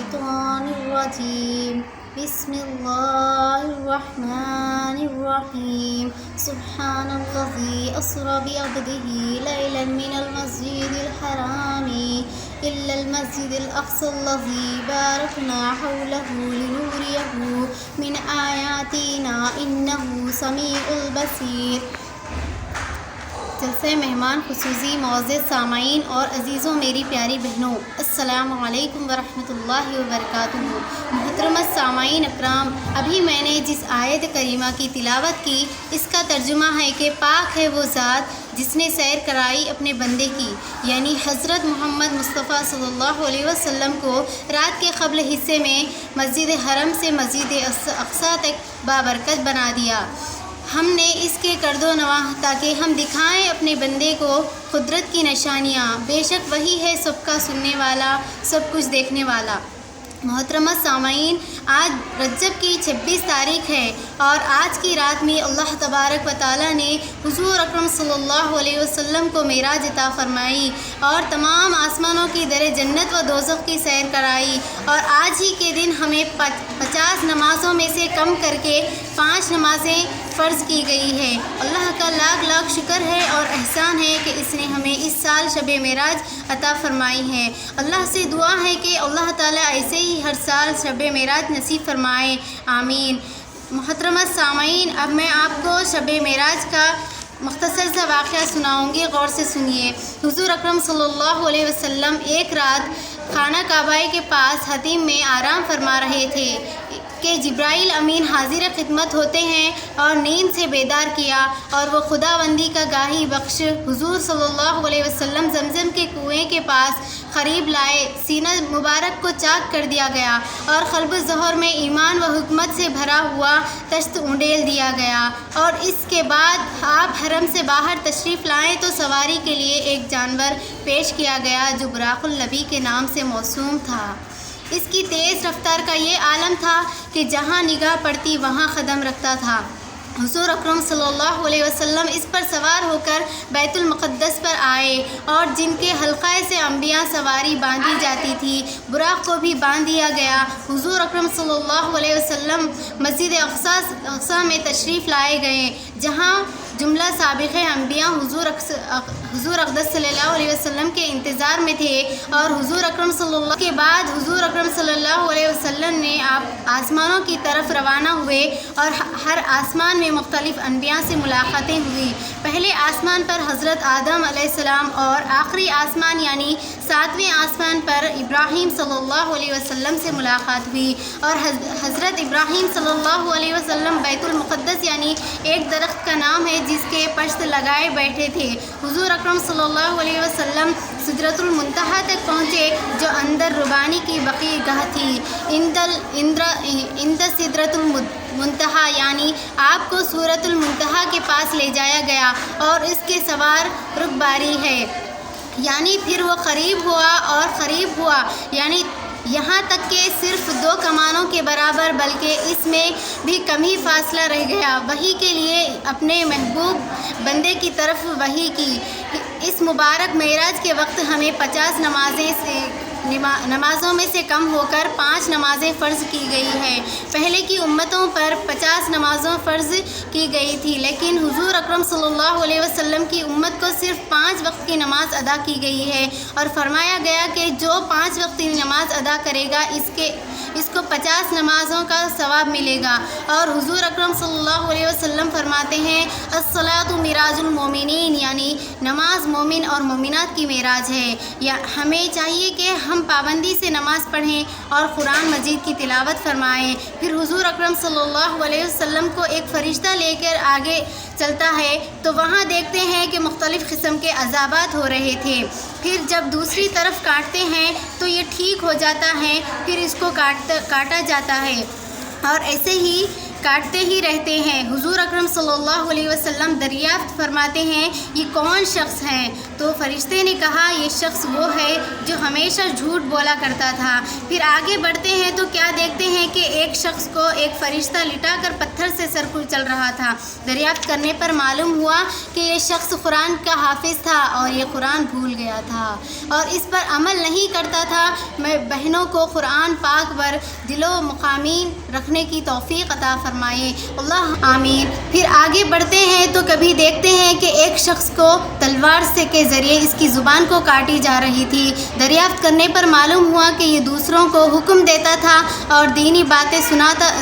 الشيطان الرجيم بسم الله الرحمن الرحيم سبحان الذي أسرى بعبده ليلا من المسجد الحرام إلى المسجد الأقصى الذي باركنا حوله لنريه من آياتنا إنه سميع البصير۔ جلسہ مہمان خصوصی معزز سامعین اور عزیزوں، میری پیاری بہنوں، السلام علیکم ورحمۃ اللہ وبرکاتہ۔ محترم سامعین اکرام، ابھی میں نے جس آیت کریمہ کی تلاوت کی، اس کا ترجمہ ہے کہ پاک ہے وہ ذات جس نے سیر کرائی اپنے بندے کی، یعنی حضرت محمد مصطفیٰ صلی اللہ علیہ وسلم کو رات کے قبل حصے میں مسجد حرم سے مسجد اقصیٰ تک بابرکت بنا دیا۔ ہم نے اس کے کرد و نواح تاکہ ہم دکھائیں اپنے بندے کو قدرت کی نشانیاں، بے شک وہی ہے سب کا سننے والا، سب کچھ دیکھنے والا۔ محترمہ سامعین، آج رجب کی 26 تاریخ ہے اور آج کی رات میں اللہ تبارک و تعالیٰ نے حضور اکرم صلی اللہ علیہ وسلم کو معراج عطا فرمائی اور تمام آسمانوں کی در جنت و دوزخ کی سیر کرائی، اور آج ہی کے دن ہمیں 50 نمازوں میں سے کم کر کے 5 نمازیں فرض کی گئی ہے۔ اللہ کا لاکھ لاکھ شکر ہے اور احسان ہے کہ اس نے ہمیں اس سال شب معراج عطا فرمائی ہے۔ اللہ سے دعا ہے کہ اللہ تعالیٰ ایسے ہی ہر سال شب معراج نصیب فرمائے، آمین۔ محترمہ سامعین، اب میں آپ کو شب معراج کا مختصر سا واقعہ سناؤں گی، غور سے سنیے۔ حضور اکرم صلی اللہ علیہ وسلم ایک رات خانہ کعبہ کے پاس حتیم میں آرام فرما رہے تھے کہ جبرائیل امین حاضر خدمت ہوتے ہیں اور نیند سے بیدار کیا، اور وہ خداوندی کا گاہی بخش حضور صلی اللہ علیہ وسلم زمزم کے کنویں کے پاس قریب لائے۔ سینہ مبارک کو چاک کر دیا گیا اور قلب ظہر میں ایمان و حکمت سے بھرا ہوا طشت اونڈیل دیا گیا، اور اس کے بعد آپ حرم سے باہر تشریف لائیں تو سواری کے لیے ایک جانور پیش کیا گیا جو براق اللبی کے نام سے موسوم تھا۔ اس کی تیز رفتار کا یہ عالم تھا کہ جہاں نگاہ پڑتی وہاں قدم رکھتا تھا۔ حضور اکرم صلی اللہ علیہ وسلم اس پر سوار ہو کر بیت المقدس پر آئے، اور جن کے حلقہ سے انبیاء سواری باندھی جاتی تھی، براق کو بھی باندھ دیا گیا۔ حضور اکرم صلی اللہ علیہ وسلم مسجد اقصیٰ میں تشریف لائے گئے، جہاں جملہ سابق انبیاء حضور اقدس صلی اللہ علیہ وسلم کے انتظار میں تھے، اور حضور اکرم صلی اللہ کے بعد حضور اکرم صلی اللہ علیہ وسلم نے آپ آسمانوں کی طرف روانہ ہوئے، اور ہر آسمان میں مختلف انبیاء سے ملاقاتیں ہوئی۔ پہلے آسمان پر حضرت آدم علیہ السلام، اور آخری آسمان یعنی 7ویں آسمان پر ابراہیم صلی اللہ علیہ وسلم سے ملاقات ہوئی، اور حضرت ابراہیم صلی اللہ علیہ وسلم بیت المقدس یعنی ایک درخت کا نام ہے جس کے پشت لگائے بیٹھے تھے۔ حضور اکرم صلی اللہ علیہ وسلم سدرۃ المنتہا تک پہنچے، جو اندر ربانی کی بقیع گاہ تھی۔ اند سدرۃ المنتہا یعنی آپ کو سورۃ المنتہا کے پاس لے جایا گیا، اور اس کے سوار رخ باری ہے، یعنی پھر وہ قریب ہوا یعنی یہاں تک کہ صرف 2 کمانوں کے برابر، بلکہ اس میں بھی کم ہی فاصلہ رہ گیا۔ وحی کے لیے اپنے محبوب بندے کی طرف وحی کی۔ اس مبارک معراج کے وقت ہمیں 50 نمازوں میں سے کم ہو کر 5 نمازیں فرض کی گئی ہیں۔ پہلے کی امتوں پر 50 نمازوں فرض کی گئی تھی، لیکن حضور اکرم صلی اللہ علیہ وسلم کی امت کو صرف 5 وقت کی نماز ادا کی گئی ہے، اور فرمایا گیا کہ جو 5 وقت کی نماز ادا کرے گا اس کو 50 نمازوں کا ثواب ملے گا۔ اور حضور اکرم صلی اللہ علیہ وسلم فرماتے ہیں الصلاۃ معراج المومنین، یعنی نماز مومن اور مومنات کی معراج ہے۔ یا ہمیں چاہیے کہ ہم پابندی سے نماز پڑھیں اور قرآن مجید کی تلاوت فرمائیں۔ پھر حضور اکرم صلی اللہ علیہ وسلم کو ایک فرشتہ لے کر آگے چلتا ہے تو وہاں دیکھتے ہیں کہ مختلف قسم کے عذابات ہو رہے تھے۔ پھر جب دوسری طرف کاٹتے ہیں تو یہ ٹھیک ہو جاتا ہے، پھر اس کو کاٹا جاتا ہے، اور ایسے ہی کاٹتے ہی رہتے ہیں۔ حضور اکرم صلی اللہ علیہ وسلم دریافت فرماتے ہیں یہ کون شخص ہے؟ تو فرشتے نے کہا یہ شخص وہ ہے جو ہمیشہ جھوٹ بولا کرتا تھا۔ پھر آگے بڑھتے ہیں تو کیا دیکھتے ہیں کہ ایک شخص کو ایک فرشتہ لٹا کر پتھر سے سر کچل رہا تھا۔ دریافت کرنے پر معلوم ہوا کہ یہ شخص قرآن کا حافظ تھا اور یہ قرآن بھول گیا تھا اور اس پر عمل نہیں کرتا تھا۔ میں بہنوں کو قرآن پاک پر دل و مقامین رکھنے کی توفیق عطا فرمائے، اللہ آمین۔ پھر آگے بڑھتے ہیں تو کبھی دیکھتے ہیں کہ ایک شخص کو تلوار سے کے ذریعے اس کی زبان کو کاٹی جا رہی تھی۔ دریافت کرنے پر معلوم ہوا کہ یہ دوسروں کو حکم دیتا تھا اور دینی باتیں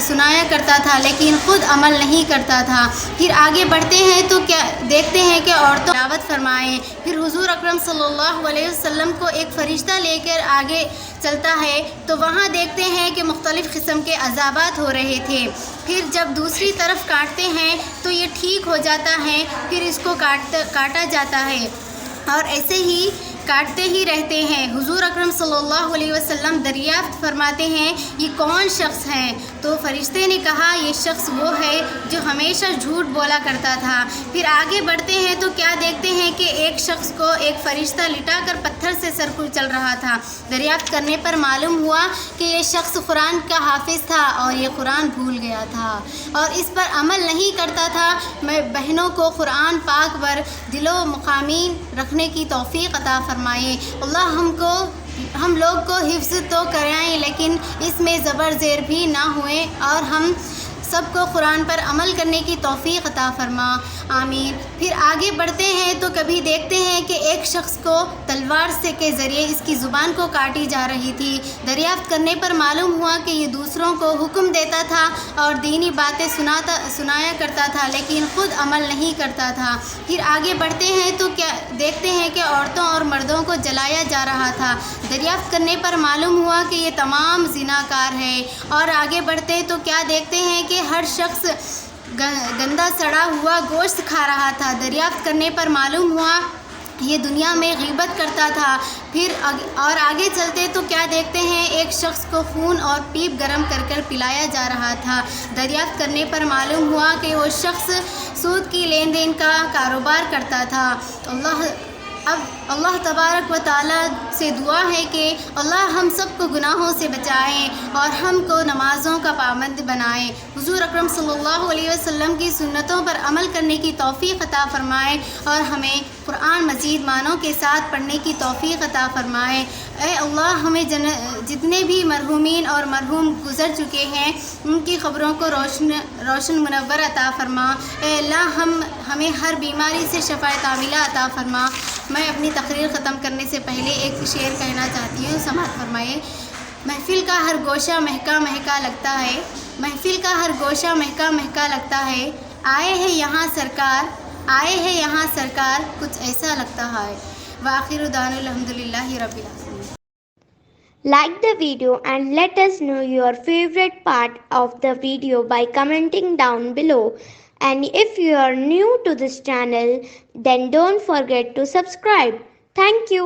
سنایا کرتا تھا لیکن خود عمل نہیں کرتا تھا۔ پھر آگے بڑھتے ہیں تو کیا دیکھتے ہیں کہ عورتوں دعوت فرمائیں۔ پھر حضور اکرم صلی اللہ علیہ وسلم کو ایک فرشتہ لے کر آگے چلتا ہے تو وہاں دیکھتے ہیں کہ مختلف قسم کے عذابات ہو رہے تھے۔ پھر جب دوسری طرف کاٹتے ہیں تو یہ ٹھیک ہو جاتا ہے، پھر اس کو کاٹا جاتا ہے اور ایسے ہی کاٹتے ہی رہتے ہیں۔ حضور اکرم صلی اللہ علیہ وسلم دریافت فرماتے ہیں یہ کون شخص ہے؟ تو فرشتے نے کہا یہ شخص وہ ہے جو ہمیشہ جھوٹ بولا کرتا تھا۔ پھر آگے بڑھتے ہیں تو کیا دیکھتے ہیں کہ ایک شخص کو ایک فرشتہ لٹا کر پتھر سے سر کچل رہا تھا۔ دریافت کرنے پر معلوم ہوا کہ یہ شخص قرآن کا حافظ تھا اور یہ قرآن بھول گیا تھا اور اس پر عمل نہیں کرتا تھا۔ میں بہنوں کو قرآن پاک پر دل و مقامین رکھنے کی توفیق عطا فرمائے، اللہ ہم لوگ کو حفظ تو کرائیں لیکن اس میں زبر زیر بھی نہ ہوئے اور ہم سب کو قرآن پر عمل کرنے کی توفیق عطا فرما، آمین۔ پھر آگے بڑھتے ہیں تو کبھی دیکھتے ہیں کہ ایک شخص کو تلوار سے کے ذریعے اس کی زبان کو کاٹی جا رہی تھی۔ دریافت کرنے پر معلوم ہوا کہ یہ دوسروں کو حکم دیتا تھا اور دینی باتیں سنایا کرتا تھا لیکن خود عمل نہیں کرتا تھا۔ پھر آگے بڑھتے ہیں تو کیا دیکھتے ہیں کہ عورتوں اور مردوں کو جلایا جا رہا تھا۔ دریافت کرنے پر معلوم ہوا کہ یہ تمام زناکار ہے اور آگے بڑھتے تو کیا دیکھتے ہیں کہ ہر شخص گندا سڑا ہوا گوشت کھا رہا تھا۔ دریافت کرنے پر معلوم ہوا یہ دنیا میں غیبت کرتا تھا۔ پھر اور آگے چلتے تو کیا دیکھتے ہیں ایک شخص کو خون اور پیپ گرم کر پلایا جا رہا تھا۔ دریافت کرنے پر معلوم ہوا کہ وہ شخص سود کی لین دین کا کاروبار کرتا تھا۔ اب اللہ تبارک و تعالیٰ سے دعا ہے کہ اللہ ہم سب کو گناہوں سے بچائیں اور ہم کو نمازوں کا پابند بنائیں، حضور اکرم صلی اللہ علیہ وسلم کی سنتوں پر عمل کرنے کی توفیق عطا فرمائیں اور ہمیں قرآن مجید معنوں کے ساتھ پڑھنے کی توفیق عطا فرمائیں۔ اے اللہ ہمیں جتنے بھی مرحومین اور مرحوم گزر چکے ہیں ان کی قبروں کو روشن منور عطا فرما۔ اے اللہ ہمیں ہر بیماری سے شفا کاملہ عطا فرما۔ میں اپنی تقریر ختم کرنے سے پہلے ایک شعر کہنا چاہتی ہوں، سماعت فرمائے۔ محفل کا ہر گوشہ مہکا مہکا لگتا ہے، محفل کا ہر گوشہ مہکا مہکا لگتا ہے، آئے ہیں یہاں سرکار کچھ ایسا لگتا ہے۔ وآخر دعوانا الحمدللہ رب العالمین۔ Like the video and let us know your favorite part of the video by commenting down below. And if you are new to this channel, then don't forget to subscribe. Thank you.